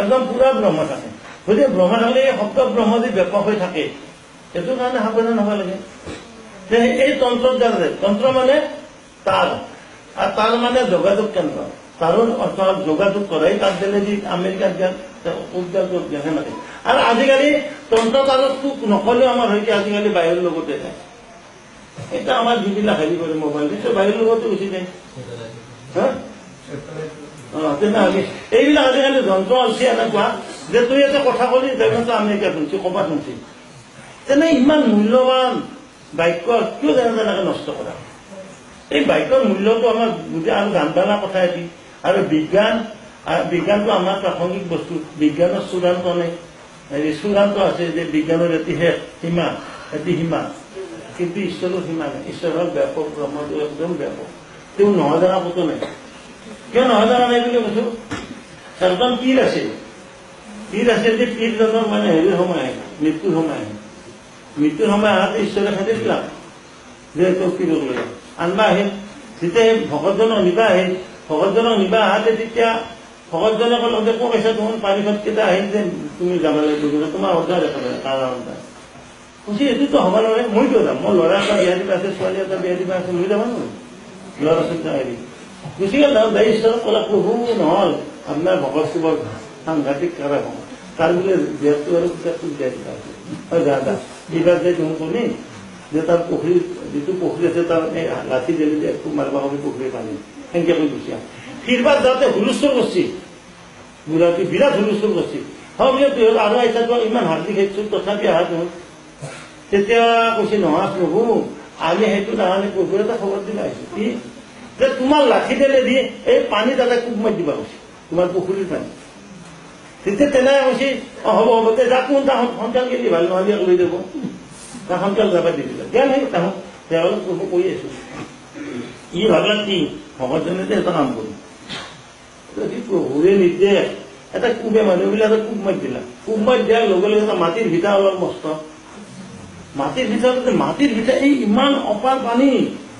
একদম পুৰা ব্ৰহ্ম থাকে। গতিকে ব্ৰহ্ম থাকিলে এই শব্দ ব্ৰহ্ম যদি ব্যাপক হৈ থাকে, সেইটো কাৰণে সাৱধান হ'ব লাগে। যে এই তন্ত্ৰত যে তন্ত্ৰ মানে তার, আর তার মানে যোগাযোগ কেন্দ্র, তারও অর্থ যোগাযোগ করে, তার দিলে যে আমেরিকার জ্ঞান উদ্যান জ্ঞানে নাথাকে। আর আজিকালি তন্ত্ৰ তাৰতো নকলেও আমাৰ হয়েছে আজিকালি বাহিৰৰ লগতে যায়। এটা আমাৰ যিবিলাক হেৰি কৰে মোবাইল দিছে বাহিৰৰ লগতে গুচি যায়। হা তেনেহলে এইবিলাক আজিকালি যন্ত্ৰ আছে এনেকুৱা যে তুই এটা কথা কলি তাৰপিছত আমেৰিকা শুনছি ক'ৰবাত শুনছি। তেনে ইমান মূল্যৱান বাক্য কিয় তেনেকে নষ্ট কৰা? এই বাক্যৰ মূল্যটো আমাৰ বুজি আৰু জানবালা কথা এটি। আৰু বিজ্ঞানটো আমাৰ প্ৰাসংগিক বস্তু। বিজ্ঞানৰ চূড়ান্ত নাই, চূড়ান্ত আছে যে বিজ্ঞানৰ এটি শেষ সীমা, এটি সীমা, কিন্তু ঈশ্বৰৰ সীমা নাই। ঈশ্বৰৰ ব্যাপক, ব্ৰহ্মটো একদম ব্যাপক। তেওঁ নহয় জনা কতো নাই। কিয় নহয় জনা নাই বুলি কৈছো? একদম পীৰ আছিল যে পীৰজনৰ মানে হেৰিৰ সময় আহে, মৃত্যুৰ সময় আহে। মৃত্যুৰ সময় আহাতে ঈশ্বৰে খেদি দিলাম যে তোক পীৰক লৈ আনবা আহিল। যেতিয়া ভকতজনক নিবা আহিল, ভকতজনক নিবা আহাতে তেতিয়া ভকতজনে ক'লে যে কক আছে তোমাৰ পাৰিষদ কেইটা আহিল যে তুমি যাব লাগিব, তোমাৰ অৰ্ডাৰ দেখা যায় কাৰণ কৈছে এইটোতো হ'ব নোৱাৰে, মই কিয় যাম? মই ল'ৰা এটা বিয়া দিবা আছে, ছোৱালী এটা বিয়া দিবা আছে, মই যাব নোৱাৰো। ল'ৰা ছোৱালী হেৰি গুচি গ'ল। দাই ঈশ্বৰক ক'লা প্ৰভু নহ'ল, আপোনাৰ ভকত শিৱৰ সাংঘাতিক কাৰা হওঁ তাৰ বোলে বিয়াটো আৰু কিতাপটো বিয়া দিবা আছে। হয় দাদা এইবাৰ যে তুমি কলি যে তাৰ পুখুৰী যিটো পুখুৰী আছে তাৰ এই লাঠি দিলে যে একো মাৰিব হবে পুখুৰীৰ পানী সেনেকে কৈ গুচি আহে। ফিৰবাৰ যাওঁতে হুলস্থুল কৰিছে, বুঢ়াটো বিৰাট হুলস্থুল কৰিছে। হয় বোলে তুই আৰু আইতাটো ইমান হাৰ্দি খাইছো তথাপি আহা তুমি। তেতিয়া কৈছে নহয় প্ৰভু আমি সেইটো নাহানে প্ৰভুৰ এটা খবৰ দিবা আহিছো কি যে তোমাৰ লাঠি দিলে দি এই পানী তাতে কোব মাৰি দিবা কৈছে, তোমাৰ পুখুৰীৰ পানী। তেতিয়া তেনেকে কৈছে হ'ব হ'ব তে যাক কোন তাহত সোনকাল গেলি ভাল নহ'লে লৈ যাব, তাক সোনকাল যাবা দি দিলা দিয়া নাই তাহত। তেওঁলোক প্ৰভু কৈ আছো ই ভাবলা কি ভকতজনে যে এটা কাম কৰো যদি প্ৰভুৰে নিৰ্দেশ এটা কোবে মানুহবিলাকে কোব মাৰি দিলা, কোব মাৰি দিয়াৰ লগে লগে এটা মাটিৰ ভিতা অলপ মস্ত, মাটিৰ ভিতৰত মাটিৰ ভিতা এই ইমান অপাৰ পানী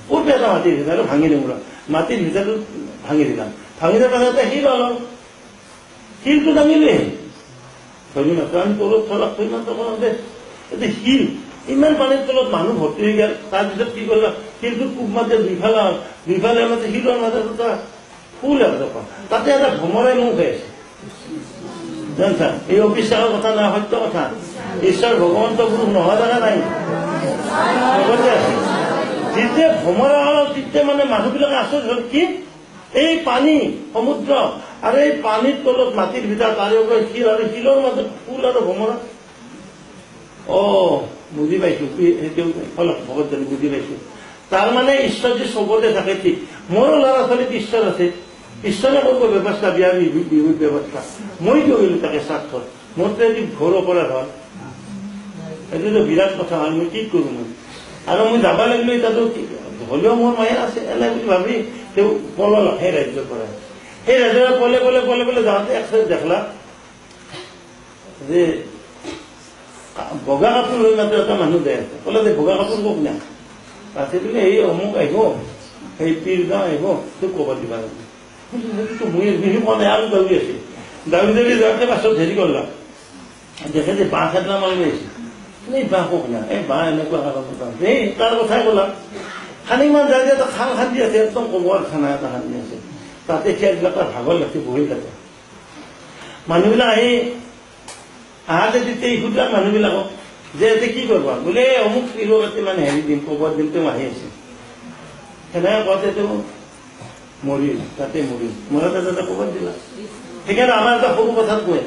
ক'ত এটা মাটিৰ ভিতাটো ভাঙি দিম ৰ, মাটিৰ ভিতাটো ভাঙি দিলাম। ভাঙি দিয়াৰ পাছতে শিল অলপ, শিলটো দাঙিলে ধৰি মাত্ৰ আমি তলত থলাক থৈ মাত্ৰ কৰোঁতে এতিয়া শিল ইমান পানীৰ তলত মানুহ ভৰ্তি হৈ গ'ল। তাৰপিছত কি কৰিলা শিলটোত কোব মাতে দুইফালে মাতে শিলৰ মাজত এটা ফুল এজোপা, তাতে এটা ভমৰাই মুখ হৈ আছে জানছা। এই অবিশ্বাসৰ কথা নাই, সত্য কথা। ঈশ্বৰ ভগৱন্ত পুৰুষ নোহোৱা জেগা নাই, লগতে আছে। যেতিয়া ভমৰা হ'ল তেতিয়া মানে মানুহবিলাকে আচৰিত হ'ল কি এই পানী সমুদ্ৰ আৰু এই পানীৰ তলত মাটিৰ ভিতৰত তাৰে ওপৰত শিল আৰু শিলৰ মাজত ফুল আৰু ভমৰা। বুজি পাইছো সেইটো ভগতজনে বুজি পাইছো। তাৰ মানে ঈশ্বৰ যে চবতে থাকে ঠিক। মোৰো ল'ৰা ছোৱালীত ঈশ্বৰ আছে, ঈশ্বৰে কৰিব ব্যৱস্থা, বিয়া বিহুৰ ব্যৱস্থা। মই কিয় গলো তাকে স্বাৰ্থত? মোৰ তো এটি ঘোৰ অপৰাধ হ'ল, এইটোতো বিৰাট কথা হ'ল। মই কি কৰো মই? আৰু মই যাব লাগিলে তাতো হলেও মোৰ মায়া আছে এনে বুলি ভাবি তেওঁ পলাল সেই ৰাজ্যৰ পৰা। সেই ৰাজ্যৰ পলে যাওঁতে একচাইড দেখলা যে বগা কাপোৰ লৈ মাত্ৰ এটা মানুহ যায় আছে। ক'লে যে বগা কাপোৰ কওক না, তাতে বোলে এই অমুক আহিব, সেই পীৰ গাঁও আহিব, তোক ক'ব দিবা সেইটোতো মই বিহু কোৱা নাই আৰু দাউৰি আছে। দাউৰি যাওঁতে পাছত হেৰি কৰলাম, দেখে যে বাঁহ খেদলা মাল লৈ আহিছে। এই বাঁহ কওক না, এই বাঁহ এনেকুৱা এই তাৰ কথাই ক'লাম। খানিমান যায় এটা খাল খান্দি আছে, একদম কবৰ খানা এটা খান্দি আছে। তাতে খেৰবিলাক ভাগৰ লাগছে বহি থাকে। মানুহবিলাক আহি আহাতে তেতিয়া সুধিলাক মানুহবিলাকক যে এতিয়া কি কৰিবা? বোলে অমুক পীৰক এটি মানে হেৰি দিম, কবৰ দিম, তেওঁ আহি আছে। সেনেকে কওঁতে তেওঁ মৰিল, তাতে মৰিল। মৰাতে তাতে কবৰ দিলা। সেইকাৰণে আমাৰ এটা সৰু কথাত কয়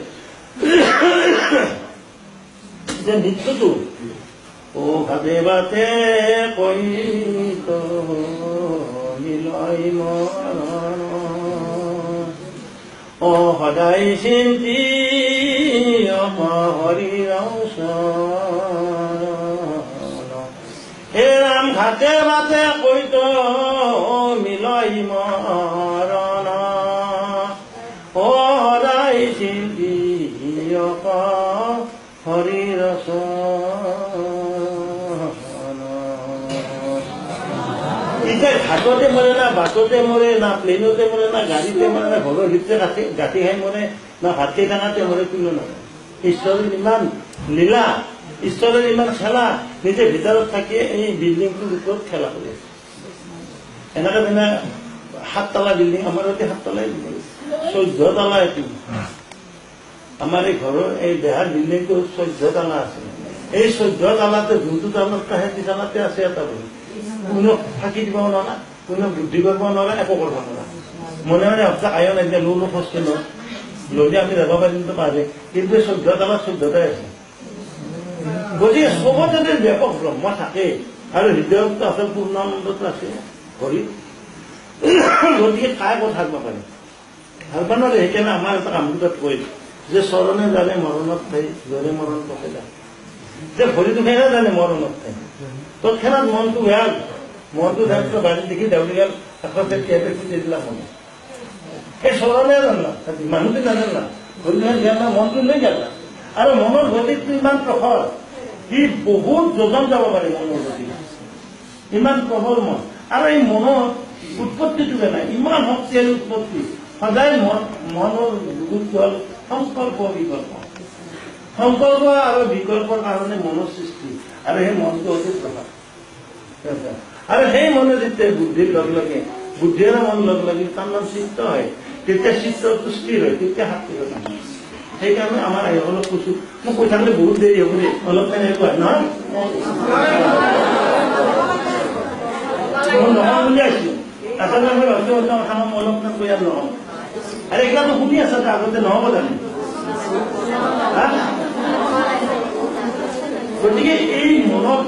যে নৃত্যটো ভাবে বাতে কৈ মিলাই মৰণ সদায় চিন্তি হৰিৰ হে ৰাম ঘাটে বাটে কৈত মিলাই মৰণ সদায় চিন্তি হৰিৰ এতিয়া হাততে মৰে না বাছতে মৰে না প্লেনতে মৰে না গাড়ীতে মৰে না ঘৰৰ ভিতৰতে গাঁঠি খাই মৰে না ভাত খাই খানাতে মৰে কোনো নহয় ঈশ্বৰৰ ইমান লীলা ঈশ্বৰৰ ইমান খেলা নিজে ভিতৰত থাকি এই বিল্ডিংটোৰ ওপৰত খেলা কৰি আছে এনেকে তেনে 7 তলা বিল্ডিং আমাৰ ইয়াতে 7 তলাই বিল্ডিং 14 তলা এইটো আমাৰ এই ঘৰৰ এই দেহাৰ বিল্ডিংটো 14 তলা আছে এই 14 তলাতে যোনটো তলাত সেই তলাতে আছে এটা কোনো ফাঁকি দিব নোৱাৰা কোনো বুদ্ধি কৰিব নোৱাৰা একো কৰিব নোৱাৰা মনে মনে ভাবছা আয়ো নাই যে লোনো খোজকে ললে আমি যাব পাৰিম তো পাৰে কিন্তু 14 তলা 14টাই আছে গতিকে চবতে ব্যাপক ব্ৰহ্ম থাকে আৰু হৃদয়ত আছে পূৰ্ণানন্দত আছে ভৰি গতিকে কাই কথা থাকিব পাৰে ভাল পালে সেইকাৰণে আমাৰ এটা কামটোত কৈ যে চৰণে জানে মৰণত ঠাই জৰে মৰণ পকেলা যে ভৰি দুখাইহে জানে মৰণত ঠাই তৎক্ষণাত মনটো বেয়া মনটো তাৰপিছত বাজি দেখি দেউলী গাল কাষতে কেবে ফুটি দিলা মনে সেই চৰণে জানা মানুহটো নাজানা ভৰি দুখাই জ্ঞান মনটো লৈ গেলা আৰু মনৰ গতিটো ইমান প্ৰখৰ সি বহুত যোজন যাব পাৰে মনৰ গতি ইমান প্ৰবল মন আৰু এই মনৰ উৎপত্তিটো নাই ইমান শক্তিশালী উৎপত্তি সদায় মনৰ গুৰুত্ব হ'ল সংকল্প বিকল্প সংকল্প আৰু বিকল্পৰ কাৰণে মনৰ সৃষ্টি আৰু সেই মনটো অতি প্ৰভাৱ আৰু সেই মনে যেতিয়া বুদ্ধিৰ লগ লাগে বুদ্ধিৰে মন লগ লাগি তাৰ নাম চিত্ত হয় তেতিয়া চিত্তটো স্থিৰ হয় তেতিয়া শান্তি হয় সেইকাৰণে আমাৰ অলপ কৈছো মই কৈ থাকিলে বহুত দেৰি হ'ব দেই অলপ তেনেকুৱা নহয় মই নহয় বুলি আহিছো আচলতে মই ভাবিছো কথা মই অলপ কৈ আৰু নহ'ব আৰু এইবিলাকো শুনি আছা আগতে নহ'ব জানো গতিকে এই মনত